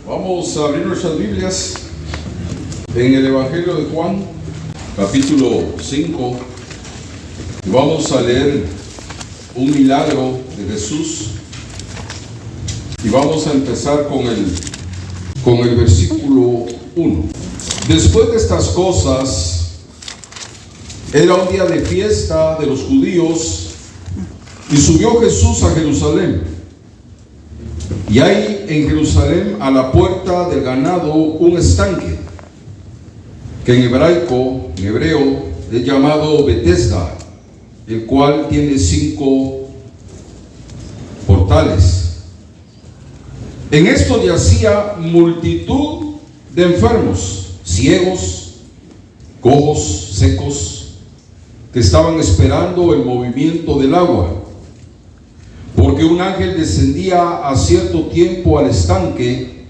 Vamos a abrir nuestras Biblias en el Evangelio de Juan, capítulo 5, y vamos a leer un milagro de Jesús, y vamos a empezar con el versículo 1. Después de estas cosas, era un día de fiesta de los judíos, y subió Jesús a Jerusalén. Y hay en Jerusalén, a la puerta del ganado, un estanque, que en hebreo, es llamado Betesda, el cual tiene 5 portales. En esto yacía multitud de enfermos, ciegos, cojos, secos, que estaban esperando el movimiento del agua. Porque un ángel descendía a cierto tiempo al estanque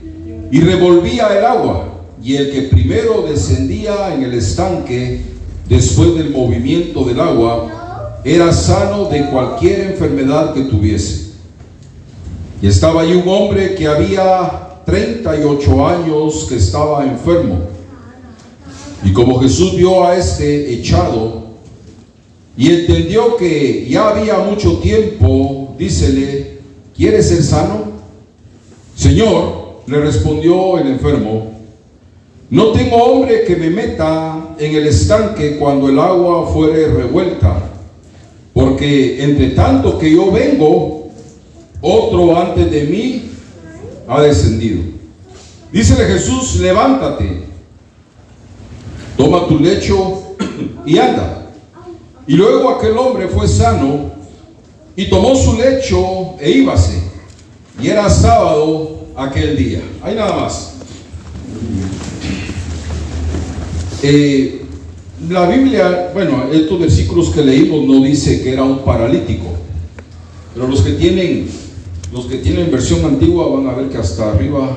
y revolvía el agua, y el que primero descendía en el estanque después del movimiento del agua era sano de cualquier enfermedad que tuviese. Y estaba allí un hombre que había 38 años que estaba enfermo. Y como Jesús vio a este echado y entendió que ya había mucho tiempo, dícele: ¿quieres ser sano? Señor, le respondió el enfermo, no tengo hombre que me meta en el estanque cuando el agua fuere revuelta, porque entre tanto que yo vengo, otro antes de mí ha descendido. Dícele Jesús: levántate, toma tu lecho y anda. Y luego aquel hombre fue sano y tomó su lecho e íbase. Y era sábado aquel día. Ahí nada más. La Biblia, bueno, estos versículos que leímos no dice que era un paralítico, pero los que tienen versión antigua van a ver que hasta arriba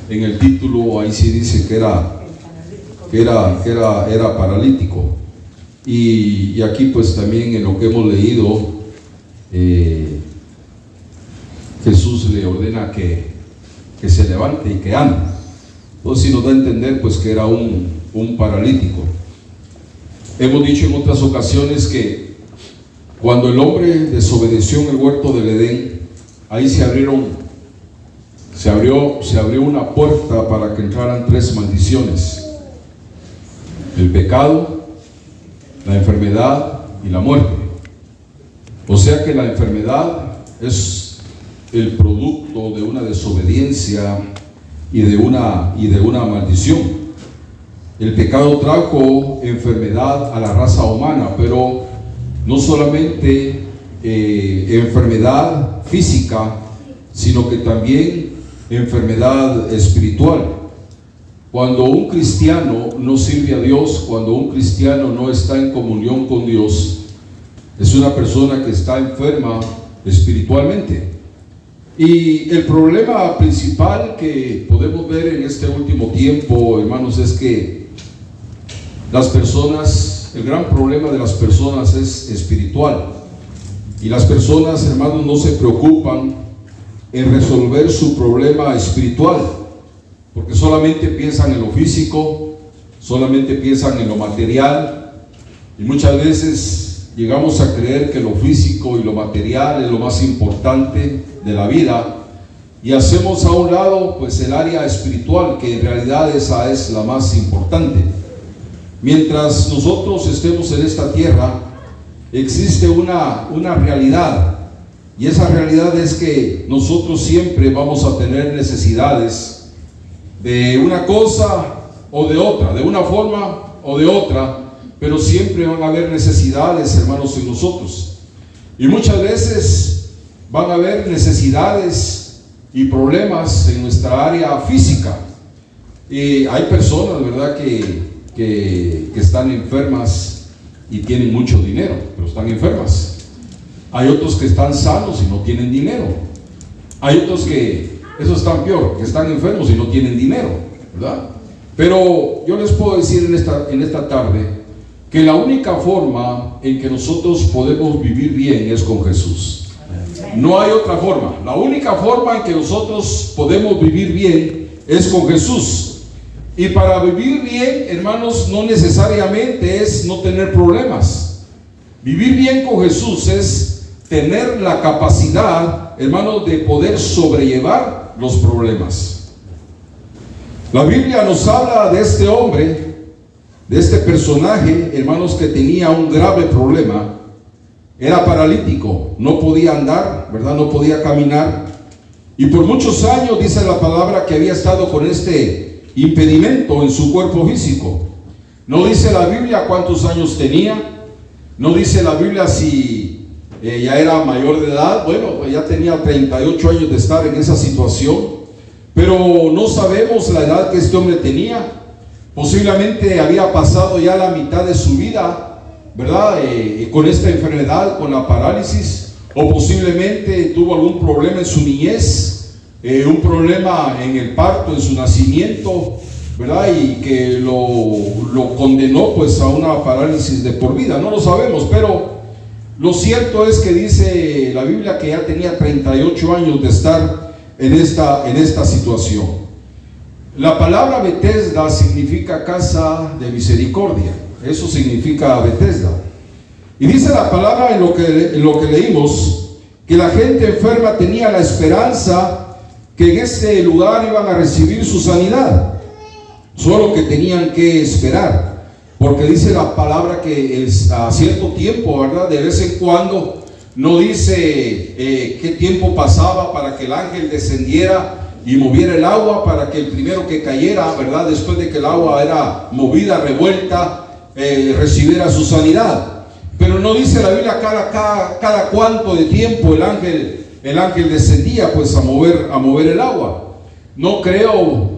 en el título ahí sí dice que era paralítico. Y aquí pues también en lo que hemos leído, Jesús le ordena que se levante y que ande. Entonces sí nos da a entender pues que era un paralítico. Hemos dicho en otras ocasiones que cuando el hombre desobedeció en el huerto del Edén, ahí se abrió una puerta para que entraran 3 maldiciones: el pecado, la enfermedad y la muerte. O sea que la enfermedad es el producto de una desobediencia y de una maldición. El pecado trajo enfermedad a la raza humana, pero no solamente enfermedad física, sino que también enfermedad espiritual. Cuando un cristiano no sirve a Dios, cuando un cristiano no está en comunión con Dios, es una persona que está enferma espiritualmente. Y el problema principal que podemos ver en este último tiempo, hermanos, es que el gran problema de las personas es espiritual. Y las personas, hermanos, no se preocupan en resolver su problema espiritual, porque solamente piensan en lo físico, solamente piensan en lo material, y muchas veces llegamos a creer que lo físico y lo material es lo más importante de la vida, y hacemos a un lado pues el área espiritual, que en realidad esa es la más importante. Mientras nosotros estemos en esta tierra, existe una realidad, y esa realidad es que nosotros siempre vamos a tener necesidades de una cosa o de otra, de una forma o de otra, pero siempre van a haber necesidades, hermanos, en nosotros. Y muchas veces van a haber necesidades y problemas en nuestra área física. Y hay personas, ¿verdad?, que están enfermas y tienen mucho dinero, pero están enfermas. Hay otros que están sanos y no tienen dinero. Hay otros que, eso están peor, que están enfermos y no tienen dinero, ¿verdad? Pero yo les puedo decir en esta tarde que la única forma en que nosotros podemos vivir bien es con Jesús. No hay otra forma. La única forma en que nosotros podemos vivir bien es con Jesús. Y para vivir bien, hermanos, no necesariamente es no tener problemas. Vivir bien con Jesús es tener la capacidad, hermanos, de poder sobrellevar los problemas. La Biblia nos habla de este hombre, de este personaje, hermanos, que tenía un grave problema. Era paralítico, no podía andar, ¿verdad? No podía caminar. Y por muchos años, dice la palabra, que había estado con este impedimento en su cuerpo físico. No dice la Biblia cuántos años tenía. No dice la Biblia si ya era mayor de edad. Bueno, pues ya tenía 38 años de estar en esa situación. Pero no sabemos la edad que este hombre tenía. Posiblemente había pasado ya la mitad de su vida, ¿verdad? Con esta enfermedad, con la parálisis. O posiblemente tuvo algún problema en su niñez, un problema en el parto, en su nacimiento, ¿verdad? Y que lo condenó pues a una parálisis de por vida. No lo sabemos, pero lo cierto es que dice la Biblia que ya tenía 38 años de estar en esta situación. La palabra Betesda significa casa de misericordia. Eso significa Betesda. Y dice la palabra en lo que leímos, que la gente enferma tenía la esperanza que en este lugar iban a recibir su sanidad. Solo que tenían que esperar, porque dice la palabra que a cierto tiempo, ¿verdad? De vez en cuando, no dice qué tiempo pasaba para que el ángel descendiera y moviera el agua, para que el primero que cayera, ¿verdad? Después de que el agua era movida, revuelta, recibiera su sanidad. Pero no dice la Biblia cada cuánto de tiempo el ángel descendía pues a mover el agua. No creo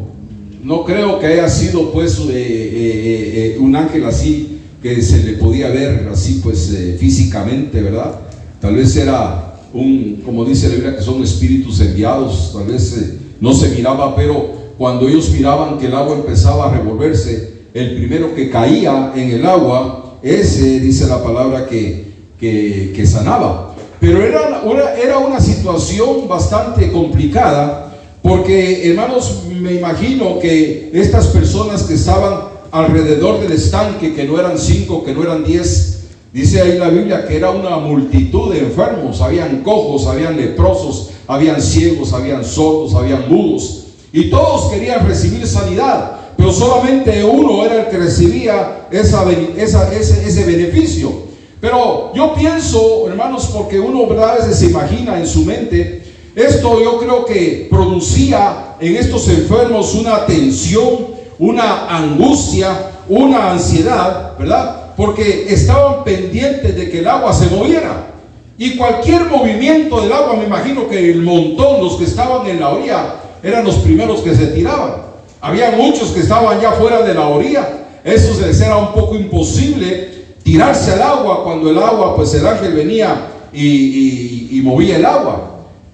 que haya sido pues un ángel así que se le podía ver así pues físicamente, ¿verdad? Tal vez era como dice la Biblia, que son espíritus enviados. Tal vez no se miraba, pero cuando ellos miraban que el agua empezaba a revolverse, el primero que caía en el agua, ese dice la palabra que sanaba. Pero era una situación bastante complicada, porque, hermanos, me imagino que estas personas que estaban alrededor del estanque, que no eran 5, que no eran 10, dice ahí la Biblia que era una multitud de enfermos. Habían cojos, habían leprosos, habían ciegos, habían sordos, habían mudos, y todos querían recibir sanidad. Pero solamente uno era el que recibía ese beneficio. Pero yo pienso, hermanos, porque uno a veces se imagina en su mente, esto yo creo que producía en estos enfermos una tensión, una angustia, una ansiedad, ¿verdad? Porque estaban pendientes de que el agua se moviera. Y cualquier movimiento del agua, me imagino que el montón, los que estaban en la orilla, eran los primeros que se tiraban. Había muchos que estaban ya fuera de la orilla. Eso se les era un poco imposible tirarse al agua cuando el agua, pues el ángel venía y movía el agua.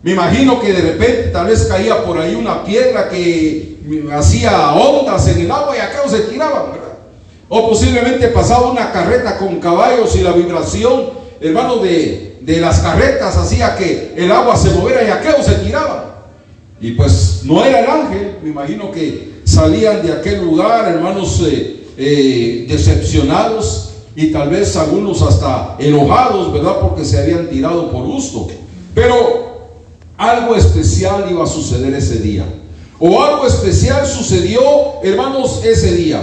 Me imagino que de repente tal vez caía por ahí una piedra que hacía ondas en el agua y acá se tiraban, ¿verdad? O posiblemente pasaba una carreta con caballos y la vibración, hermano, de las carretas hacía que el agua se moviera y acá se tiraban. Y pues no era el ángel. Me imagino que salían de aquel lugar, hermanos, decepcionados, y tal vez algunos hasta enojados, ¿verdad? Porque se habían tirado por gusto. Pero algo especial iba a suceder ese día, o algo especial sucedió, hermanos, ese día.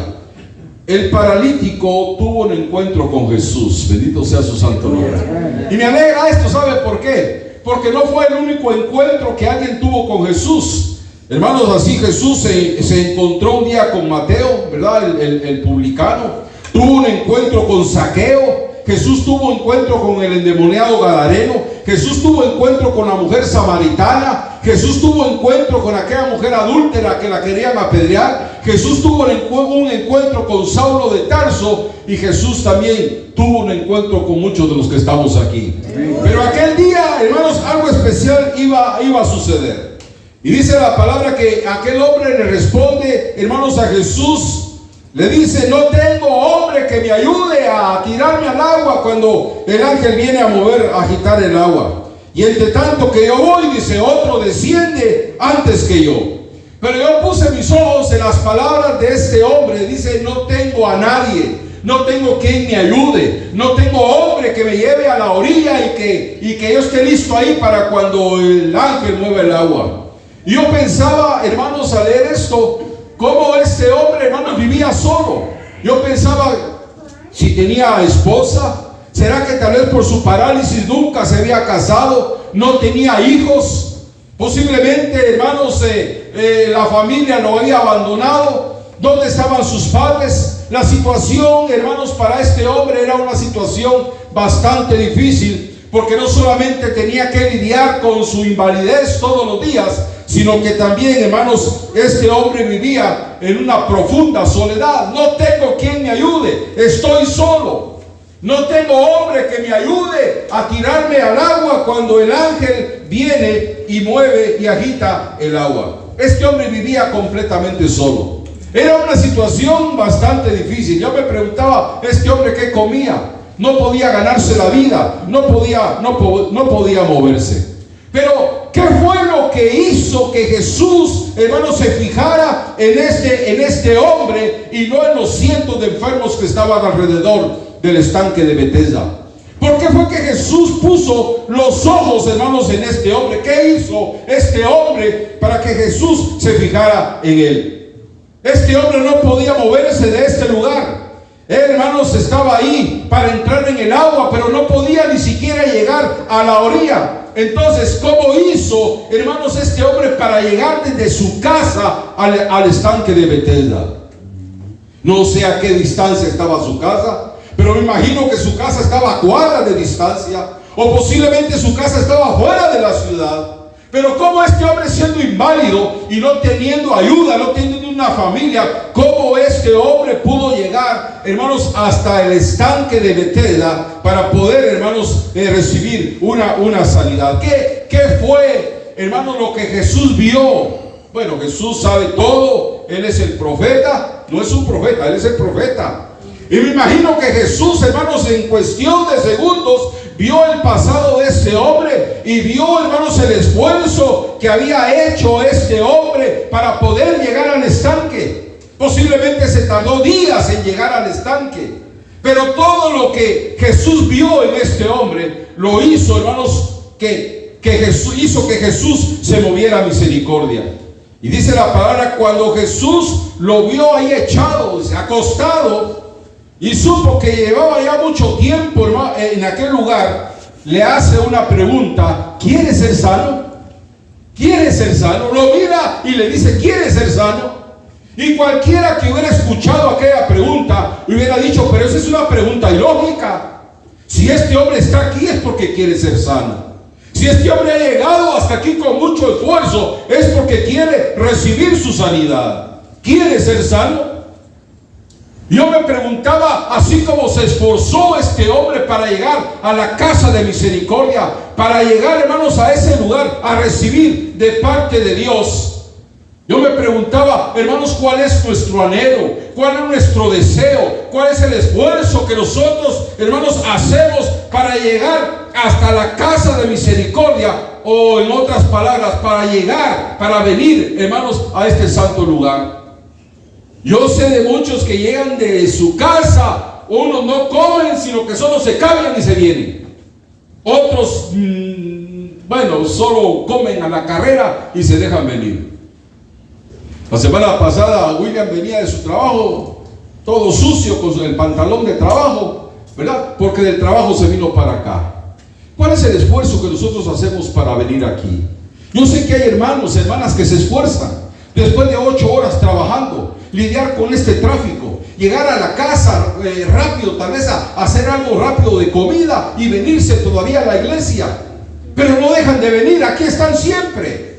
El paralítico tuvo un encuentro con Jesús. Bendito sea su santo nombre. Y me alegra esto, ¿sabe por qué? Porque no fue el único encuentro que alguien tuvo con Jesús. Hermanos, así Jesús se encontró un día con Mateo, ¿verdad? El publicano. Tuvo un encuentro con Zaqueo. Jesús tuvo encuentro con el endemoniado gadareno. Jesús tuvo encuentro con la mujer samaritana. Jesús tuvo encuentro con aquella mujer adúltera que la querían apedrear. Jesús tuvo un encuentro con Saulo de Tarso. Y Jesús también tuvo un encuentro con muchos de los que estamos aquí. Pero aquel día, hermanos, algo especial iba a suceder. Y dice la palabra que aquel hombre le responde, hermanos, a Jesús. Le dice: no tengo hombre que me ayude a tirarme al agua cuando el ángel viene a agitar el agua. Y entre tanto que yo voy, dice, otro desciende antes que yo. Pero yo puse mi mis ojos en las palabras de este hombre. Dice: no tengo a nadie, no tengo quien me ayude, no tengo hombre que me lleve a la orilla y que yo esté listo ahí para cuando el ángel mueva el agua. Y yo pensaba, hermanos, al leer esto, cómo este hombre, hermanos, vivía solo. Yo pensaba, si tenía esposa, ¿será que tal vez por su parálisis nunca se había casado? No tenía hijos. Posiblemente, hermanos, la familia lo había abandonado. ¿Dónde estaban sus padres? La situación, hermanos, para este hombre era una situación bastante difícil, porque no solamente tenía que lidiar con su invalidez todos los días, sino que también, hermanos, este hombre vivía en una profunda soledad. No tengo quien me ayude, estoy solo. No tengo hombre que me ayude a tirarme al agua cuando el ángel viene y mueve y agita el agua. Este hombre vivía completamente solo. Era una situación bastante difícil. Yo me preguntaba, este hombre ¿qué comía? No podía ganarse la vida, no podía moverse. Pero ¿qué fue lo que hizo que Jesús, hermanos, se fijara en este hombre y no en los cientos de enfermos que estaban alrededor del estanque de Betesda? ¿Por qué fue que Jesús puso los ojos, hermanos, en este hombre? ¿Qué hizo este hombre para que Jesús se fijara en él? Este hombre no podía moverse de este lugar. Hermanos, estaba ahí para entrar en el agua, pero no podía ni siquiera llegar a la orilla. Entonces, ¿cómo hizo, hermanos, este hombre para llegar desde su casa al estanque de Betesda? No sé a qué distancia estaba su casa, pero me imagino que su casa estaba a cuadras de distancia, o posiblemente su casa estaba fuera de la ciudad. Pero cómo este hombre, siendo inválido y no teniendo ayuda, no teniendo una familia, cómo este hombre pudo llegar, hermanos, hasta el estanque de Betesda para poder, hermanos, recibir una sanidad. ¿Qué fue, hermanos, lo que Jesús vio? Bueno, Jesús sabe todo. Él es el profeta. No es un profeta, Él es el profeta. Y me imagino que Jesús, hermanos, en cuestión de segundos vio el pasado de este hombre y vio, hermanos, el esfuerzo que había hecho este hombre para poder llegar al estanque. Posiblemente se tardó días en llegar al estanque, pero todo lo que Jesús vio en este hombre lo hizo, hermanos, que Jesús se moviera a misericordia. Y dice la palabra, cuando Jesús lo vio ahí echado, acostado, y supo que llevaba ya mucho tiempo en aquel lugar, le hace una pregunta: ¿quieres ser sano? ¿Quieres ser sano? Lo mira y le dice: ¿quieres ser sano? Y cualquiera que hubiera escuchado aquella pregunta hubiera dicho: pero esa es una pregunta ilógica. Si este hombre está aquí es porque quiere ser sano. Si este hombre ha llegado hasta aquí con mucho esfuerzo es porque quiere recibir su sanidad. ¿Quiere ser sano? Yo me preguntaba, así como se esforzó este hombre para llegar a la casa de misericordia, para llegar, hermanos, a ese lugar, a recibir de parte de Dios. Yo me preguntaba, hermanos, ¿cuál es nuestro anhelo? ¿Cuál es nuestro deseo? ¿Cuál es el esfuerzo que nosotros, hermanos, hacemos para llegar hasta la casa de misericordia? O en otras palabras, para llegar, para venir, hermanos, a este santo lugar. Yo sé de muchos que llegan de su casa, unos no comen, sino que solo se cambian y se vienen. Otros, bueno, solo comen a la carrera y se dejan venir. La semana pasada William venía de su trabajo, todo sucio con el pantalón de trabajo, ¿verdad? Porque del trabajo se vino para acá. ¿Cuál es el esfuerzo que nosotros hacemos para venir aquí? Yo sé que hay hermanos, hermanas que se esfuerzan después de 8 horas trabajando, lidiar con este tráfico, llegar a la casa rápido, tal vez a hacer algo rápido de comida y venirse todavía a la iglesia, pero no dejan de venir. Aquí están siempre,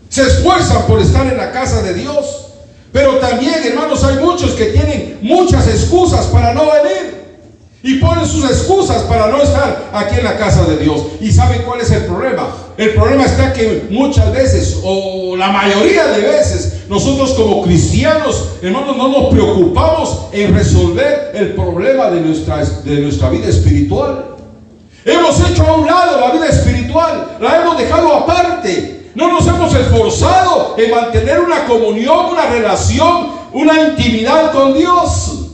se esfuerzan por estar en la casa de Dios. Pero también, hermanos, hay muchos que tienen muchas excusas para no venir y ponen sus excusas para no estar aquí en la casa de Dios. ¿Y saben cuál es el problema? El problema está que muchas veces, o la mayoría de veces, nosotros como cristianos, hermanos, no nos preocupamos en resolver el problema de nuestra vida espiritual. Hemos hecho a un lado la vida espiritual, la hemos dejado aparte. No nos hemos esforzado en mantener una comunión, una relación, una intimidad con Dios.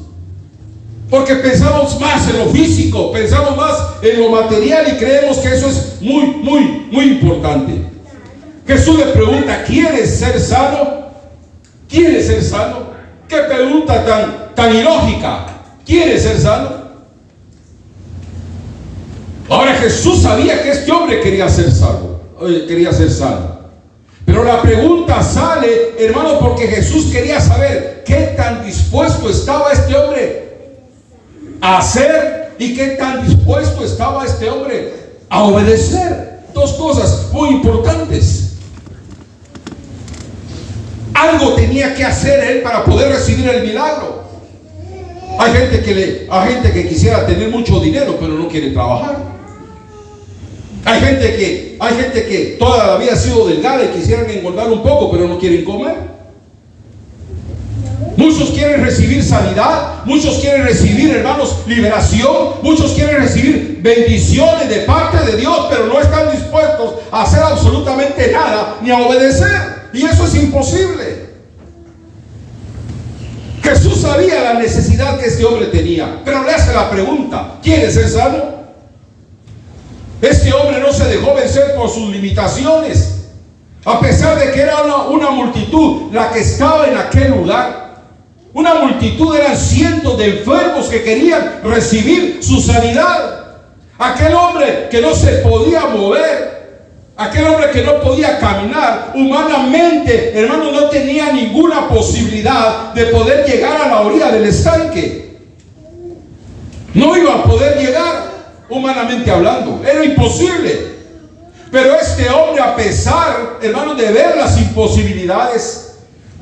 Porque pensamos más en lo físico, pensamos más en lo material y creemos que eso es muy importante. Jesús le pregunta, ¿quieres ser sano? ¿Quieres ser sano? ¿Qué pregunta tan ilógica? ¿Quieres ser sano? Ahora Jesús sabía que este hombre quería ser sano. Pero la pregunta sale, hermano, porque Jesús quería saber qué tan dispuesto estaba este hombre a hacer y qué tan dispuesto estaba este hombre a obedecer. Dos cosas muy importantes. Algo tenía que hacer él para poder recibir el milagro. Hay gente que quisiera tener mucho dinero, pero no quiere trabajar. Hay gente que toda la vida ha sido delgada y quisieran engordar un poco, pero no quieren comer. Muchos quieren recibir sanidad, muchos quieren recibir, hermanos, liberación, muchos quieren recibir bendiciones de parte de Dios, pero no están dispuestos a hacer absolutamente nada ni a obedecer. Y eso es imposible. Jesús sabía la necesidad que este hombre tenía, pero le hace la pregunta, ¿quieres ser sano? Este hombre no se dejó vencer por sus limitaciones, a pesar de que era una multitud la que estaba en aquel lugar. Una multitud, eran cientos de enfermos que querían recibir su sanidad. Aquel hombre que no se podía mover, aquel hombre que no podía caminar, humanamente, hermano, no tenía ninguna posibilidad de poder llegar a la orilla del estanque. No iba a poder llegar, humanamente hablando, era imposible. Pero este hombre, a pesar, hermano, de ver las imposibilidades,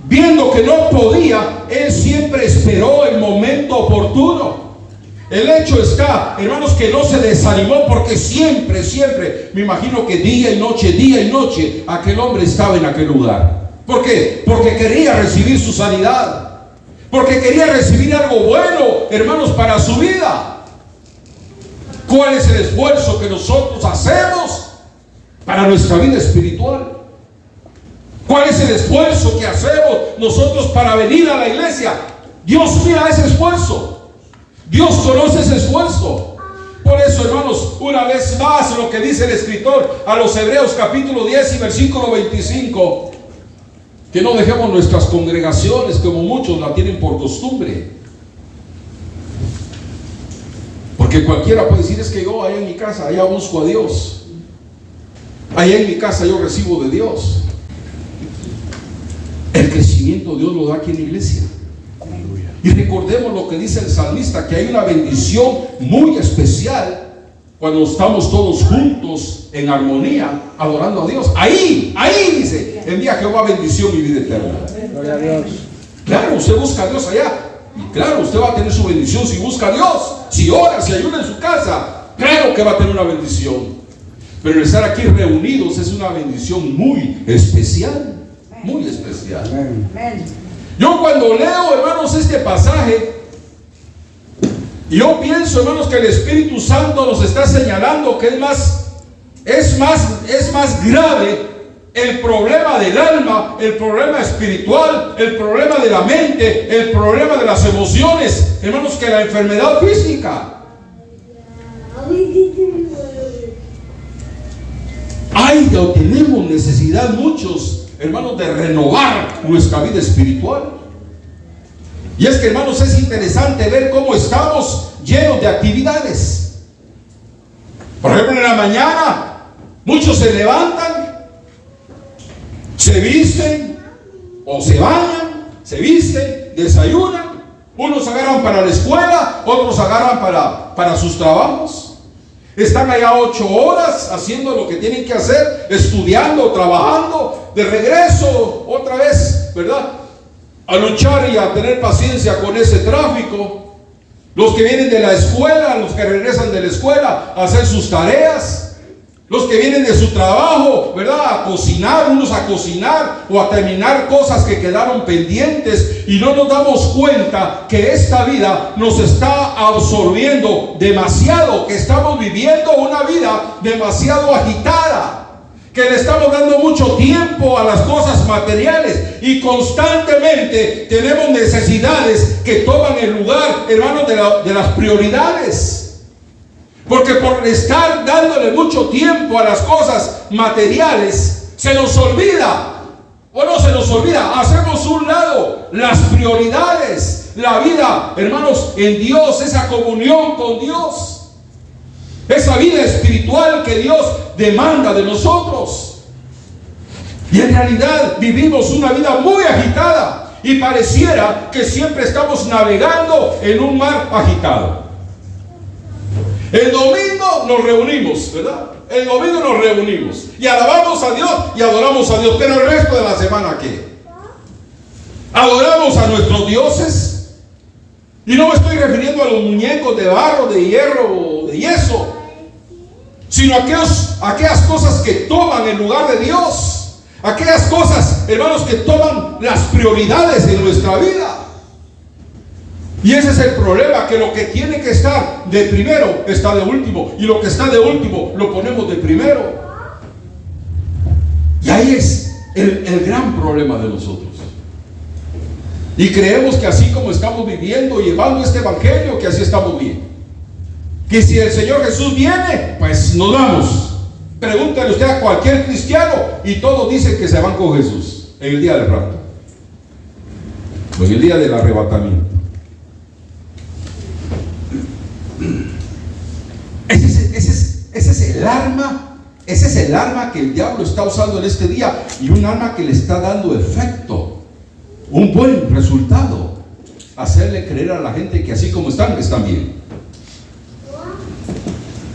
viendo que no podía, él siempre esperó el momento oportuno. El hecho está, hermanos, que no se desanimó, porque siempre, me imagino que día y noche, aquel hombre estaba en aquel lugar. ¿Por qué? Porque quería recibir su sanidad, porque quería recibir algo bueno, hermanos, para su vida. ¿Cuál es el esfuerzo que nosotros hacemos para nuestra vida espiritual? ¿Cuál es el esfuerzo que hacemos nosotros para venir a la iglesia? Dios mira ese esfuerzo. Dios conoce ese esfuerzo. Por eso, hermanos, una vez más lo que dice el escritor a los Hebreos capítulo 10 y versículo 25, que no dejemos nuestras congregaciones como muchos la tienen por costumbre. Porque cualquiera puede decir, es que yo allá en mi casa, allá busco a Dios. Allá en mi casa yo recibo de Dios. El crecimiento Dios lo da aquí en la iglesia. Y recordemos lo que dice el salmista, que hay una bendición muy especial cuando estamos todos juntos en armonía adorando a Dios. Ahí dice, envía Jehová bendición y vida eterna. Gloria a Dios. Claro, usted busca a Dios allá, y claro, usted va a tener su bendición si busca a Dios, si ora, si ayuda en su casa. Claro que va a tener una bendición. Pero el estar aquí reunidos es una bendición muy especial. Muy especial. Amén. Yo cuando leo, hermanos, este pasaje, yo pienso, hermanos, que el Espíritu Santo nos está señalando que es más grave el problema del alma, el problema espiritual, el problema de la mente, el problema de las emociones, hermanos, que la enfermedad física. Tenemos necesidad muchos, hermanos, de renovar nuestra vida espiritual. Y es que, hermanos, es interesante ver cómo estamos llenos de actividades. Por ejemplo, en la mañana muchos se levantan, se visten o se bañan, se visten, desayunan. Unos agarran para la escuela, otros agarran para sus trabajos. Están allá 8 horas haciendo lo que tienen que hacer, estudiando, trabajando, de regreso otra vez, ¿verdad?, a luchar y a tener paciencia con ese tráfico. Los que vienen de la escuela, los que regresan de la escuela a hacer sus tareas, los que vienen de su trabajo, ¿verdad?, a cocinar, unos a cocinar o a terminar cosas que quedaron pendientes, y no nos damos cuenta que esta vida nos está absorbiendo demasiado, que estamos viviendo una vida demasiado agitada. que le estamos dando mucho tiempo a las cosas materiales y constantemente tenemos necesidades que toman el lugar, hermanos, de las prioridades. Porque por estar dándole mucho tiempo a las cosas materiales, se nos olvida, o no se nos olvida, hacemos un lado las prioridades, la vida, hermanos, en Dios, esa comunión con Dios. Esa vida espiritual que Dios demanda de nosotros. Y en realidad vivimos una vida muy agitada y pareciera que siempre estamos navegando en un mar agitado. El domingo nos reunimos, ¿verdad? El domingo nos reunimos y alabamos a Dios y adoramos a Dios. Pero el resto de la semana, ¿qué? Adoramos a nuestros dioses. Y no me estoy refiriendo a los muñecos de barro, de hierro o de yeso, sino a aquellas cosas que toman el lugar de Dios. Aquellas cosas, hermanos, que toman las prioridades en nuestra vida. Y ese es el problema, que lo que tiene que estar de primero está de último, y lo que está de último lo ponemos de primero. Y ahí es el gran problema de nosotros. Y creemos que así como estamos viviendo, llevando este evangelio, que así estamos bien. Que si el Señor Jesús viene, pues nos vamos. Pregúntale usted a cualquier cristiano y todos dicen que se van con Jesús en el día del rapto, o en el día del arrebatamiento. Ese es el arma que el diablo está usando en este día, y un arma que le está dando efecto, un buen resultado: hacerle creer a la gente que así como están bien.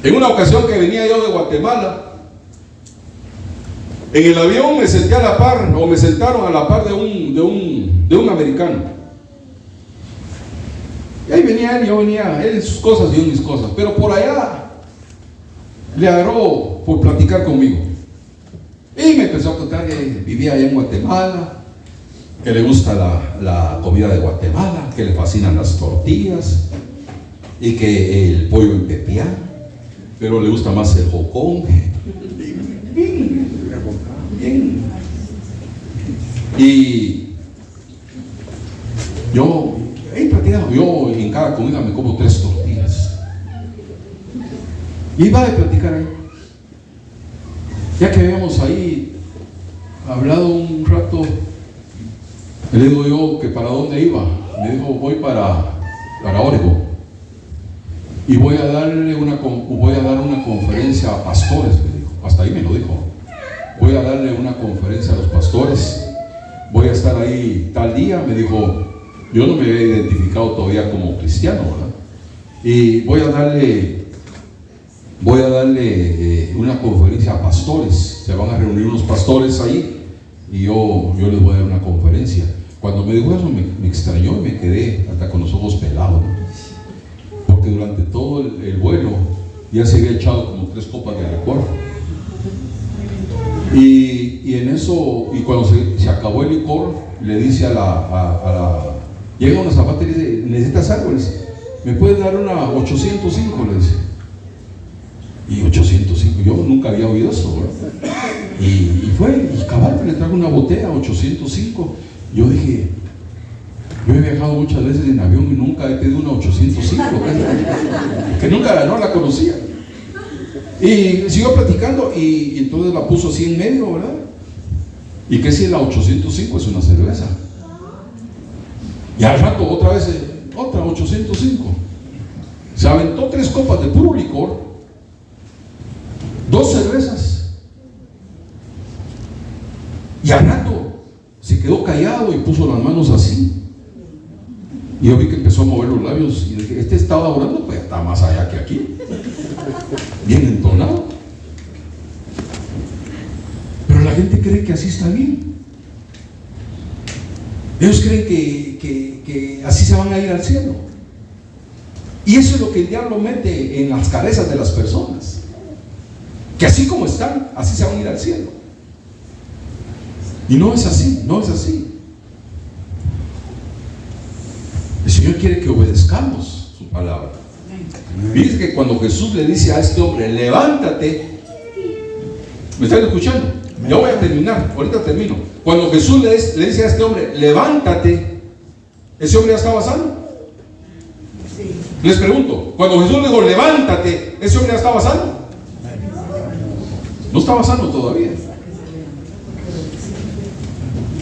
En una ocasión que venía yo de Guatemala, en el avión me senté a la par, o me sentaron a la par de un americano. Y ahí venía él, yo venía, él en sus cosas, yo en mis cosas. Pero por allá le agarró por platicar conmigo. Y me empezó a contar que vivía allá en Guatemala, que le gusta la comida de Guatemala, que le fascinan las tortillas y que el pollo en pepián, pero le gusta más el jocón. Bien. Y yo en cada comida me como 3 tortillas. Y iba a platicar ahí. Ya que habíamos ahí hablado un rato, le digo yo que para dónde iba. Me dijo: voy para Oregon, y voy a dar una conferencia a pastores, me dijo. Hasta ahí me lo dijo. Voy a darle una conferencia a los pastores, voy a estar ahí tal día, me dijo. Yo no me había identificado todavía como cristiano, ¿verdad? Y voy a darle una conferencia a pastores. Se van a reunir unos pastores ahí, y yo les voy a dar una conferencia. Cuando me dijo eso, me extrañó y me quedé hasta con los ojos pelados, ¿no? Porque durante todo el vuelo ya se había echado como 3 copas de licor. Y en eso, y cuando se acabó el licor, le dice a la llega una zapata y dice: ¿necesitas algo? Le dice: ¿me puedes dar una 805? Le dice. Y 805, yo nunca había oído eso, ¿verdad? Y fue, y cabal, le trajo una botella 805. Yo dije: yo he viajado muchas veces en avión y nunca he pedido una 805, que nunca no la conocía. Y siguió platicando, y entonces la puso así en medio, ¿verdad? Y que si la 805 es una cerveza. Y al rato otra vez, otra 805. Se aventó 3 copas de puro licor, 2 cervezas. Y al rato se quedó callado y puso las manos así. Y yo vi que empezó a mover los labios y dije: este estaba orando, pues está más allá que aquí. Bien entonado. Pero la gente cree que así está bien. Ellos creen que así se van a ir al cielo. Y eso es lo que el diablo mete en las cabezas de las personas, que así como están, así se van a ir al cielo. Y no es así, no es así. El Señor quiere que obedezcamos su palabra. Dice que cuando Jesús le dice a este hombre: levántate, ¿Me están escuchando? Ya voy a terminar, ahorita termino. Cuando Jesús le dice a este hombre, levántate, ¿ese hombre ya estaba sano? Sí. Les pregunto, cuando Jesús le dijo, levántate, ¿ese hombre ya estaba sano? No estaba sano todavía.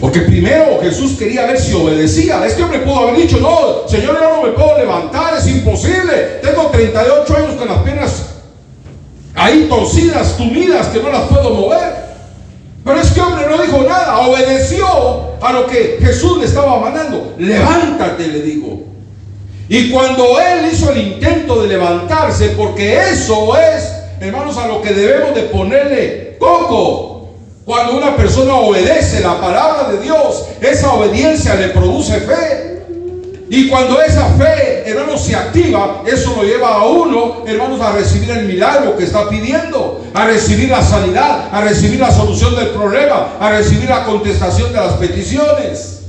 Porque primero Jesús quería ver si obedecía. Este hombre pudo haber dicho, no, Señor, yo no me puedo levantar, es imposible. Tengo 38 años con las piernas ahí torcidas, tumidas, que no las puedo mover. Pero este hombre no dijo nada, obedeció a lo que Jesús le estaba mandando. Levántate, le dijo. Y cuando él hizo el intento de levantarse, porque eso es, hermanos, a lo que debemos de ponerle coco. Cuando una persona obedece la palabra de Dios, esa obediencia le produce fe. Y cuando esa fe, hermanos, se activa, eso lo lleva a uno, hermanos, a recibir el milagro que está pidiendo, a recibir la sanidad, a recibir la solución del problema, a recibir la contestación de las peticiones.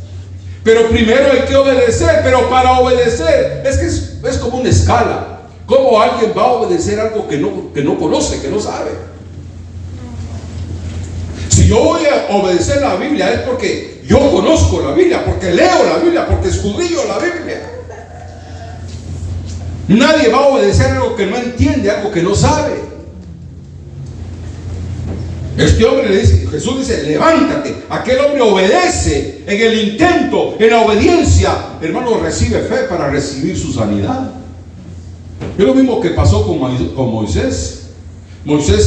Pero primero hay que obedecer. Pero para obedecer, es que es como una escala. ¿Cómo alguien va a obedecer algo que no conoce, que no sabe? Si yo voy a obedecer la Biblia es porque yo conozco la Biblia, porque leo la Biblia, porque escudriño la Biblia. Nadie va a obedecer algo que no entiende, algo que no sabe. Este hombre le dice, Jesús dice, levántate. Aquel hombre obedece en el intento, en la obediencia. Hermano, recibe fe para recibir su sanidad. Es lo mismo que pasó con Moisés. Moisés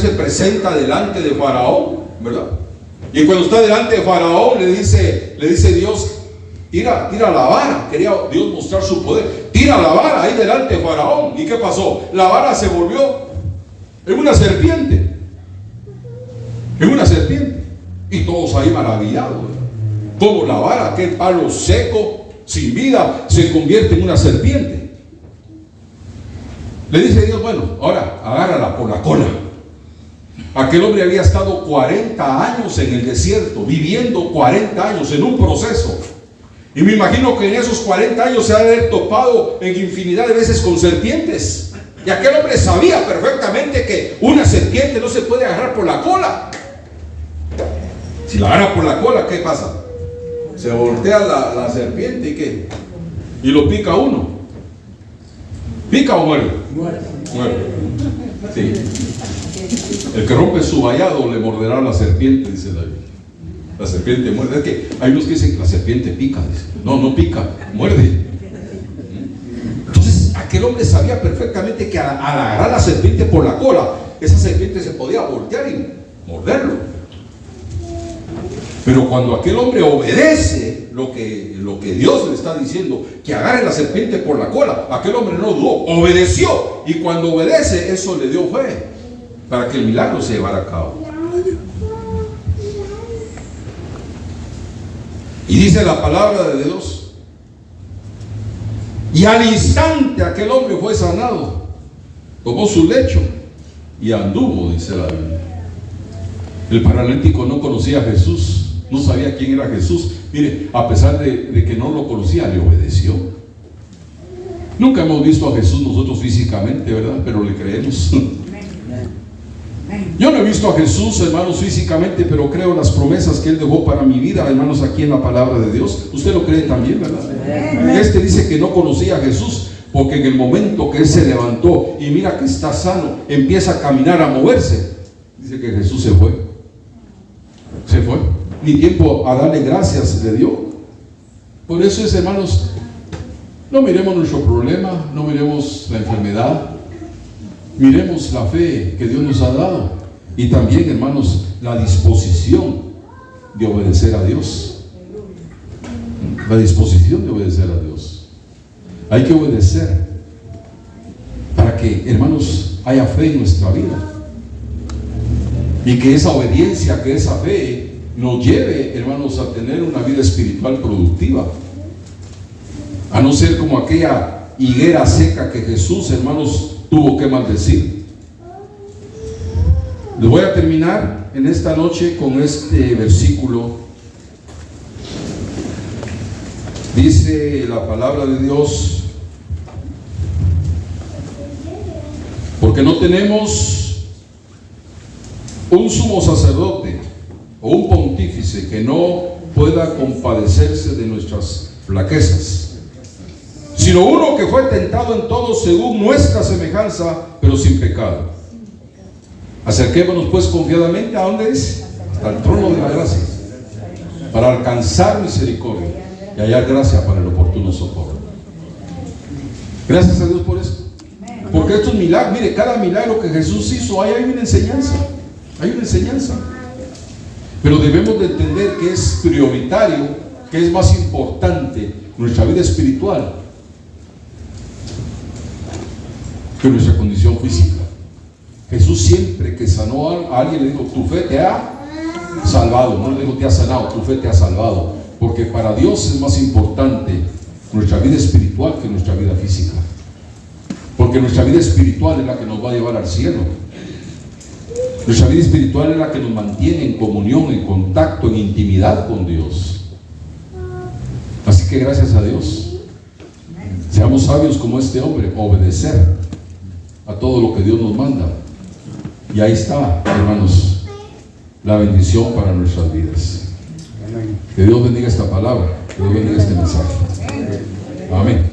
se presenta delante de Faraón, ¿verdad? Y cuando está delante de Faraón le dice Dios, tira la vara. Quería Dios mostrar su poder. Tira la vara ahí delante de Faraón. ¿Y qué pasó? La vara se volvió en una serpiente. En una serpiente. Y todos ahí maravillados. Como la vara, aquel palo seco, sin vida, se convierte en una serpiente. Le dice Dios, bueno, ahora agárrala por la cola. Aquel hombre había estado 40 años en el desierto, viviendo 40 años en un proceso. Y me imagino que en esos 40 años se ha de haber topado en infinidad de veces con serpientes. Y aquel hombre sabía perfectamente que una serpiente no se puede agarrar por la cola. Si la agarra por la cola, ¿qué pasa? Se voltea la serpiente y ¿qué? Y lo pica uno. ¿Pica o muere? Muere. Sí. El que rompe su vallado le morderá la serpiente, dice la Biblia. La serpiente muerde. Es que hay unos que dicen que la serpiente pica. No pica, muerde. Entonces, aquel hombre sabía perfectamente que al agarrar la serpiente por la cola, esa serpiente se podía voltear y morderlo. Pero cuando aquel hombre obedece lo que Dios le está diciendo, que agarre la serpiente por la cola, aquel hombre no dudó, obedeció. Y cuando obedece, eso le dio fe para que el milagro se llevara a cabo. Y dice la palabra de Dios, y al instante aquel hombre fue sanado, tomó su lecho y anduvo, dice la Biblia. El paralítico no conocía a Jesús, no sabía quién era Jesús. Mire, a pesar de que no lo conocía, le obedeció. Nunca hemos visto a Jesús nosotros físicamente, ¿verdad? Pero le creemos. Yo no he visto a Jesús, hermanos, físicamente, pero creo en las promesas que Él dejó para mi vida, hermanos, aquí en la palabra de Dios. Usted lo cree también, ¿verdad? Este dice que no conocía a Jesús, porque en el momento que Él se levantó y mira que está sano, empieza a caminar, a moverse, dice que Jesús se fue. Se fue. Ni tiempo a darle gracias le dio. Por eso es, hermanos, no miremos nuestro problema, no miremos la enfermedad, miremos la fe que Dios nos ha dado y también, hermanos, la disposición de obedecer a Dios. La disposición de obedecer a Dios. Hay que obedecer para que, hermanos, haya fe en nuestra vida y que esa obediencia, que esa fe nos lleve, hermanos, a tener una vida espiritual productiva, a no ser como aquella higuera seca que Jesús, hermanos, tuvo que maldecir. Les voy a terminar en esta noche con este versículo. Dice la palabra de Dios: porque no tenemos un sumo sacerdote o un pontífice que no pueda compadecerse de nuestras flaquezas, sino uno que fue tentado en todo según nuestra semejanza, pero sin pecado. Acerquémonos pues confiadamente, ¿a dónde es? Hasta el trono de la gracia, para alcanzar misericordia y hallar gracia para el oportuno socorro. Gracias a Dios por esto, porque estos milagros, mire, cada milagro que Jesús hizo, ahí hay una enseñanza, hay una enseñanza. Pero debemos de entender que es prioritario, que es más importante nuestra vida espiritual que nuestra condición física. Jesús siempre que sanó a alguien le dijo: tu fe te ha salvado. No le dijo te ha sanado, tu fe te ha salvado, porque para Dios es más importante nuestra vida espiritual que nuestra vida física, porque nuestra vida espiritual es la que nos va a llevar al cielo. Nuestra vida espiritual es la que nos mantiene en comunión, en contacto, en intimidad con Dios. Así que gracias a Dios, seamos sabios como este hombre, obedecer a todo lo que Dios nos manda. Y ahí está, hermanos, la bendición para nuestras vidas. Que Dios bendiga esta palabra, que Dios bendiga este mensaje. Amén.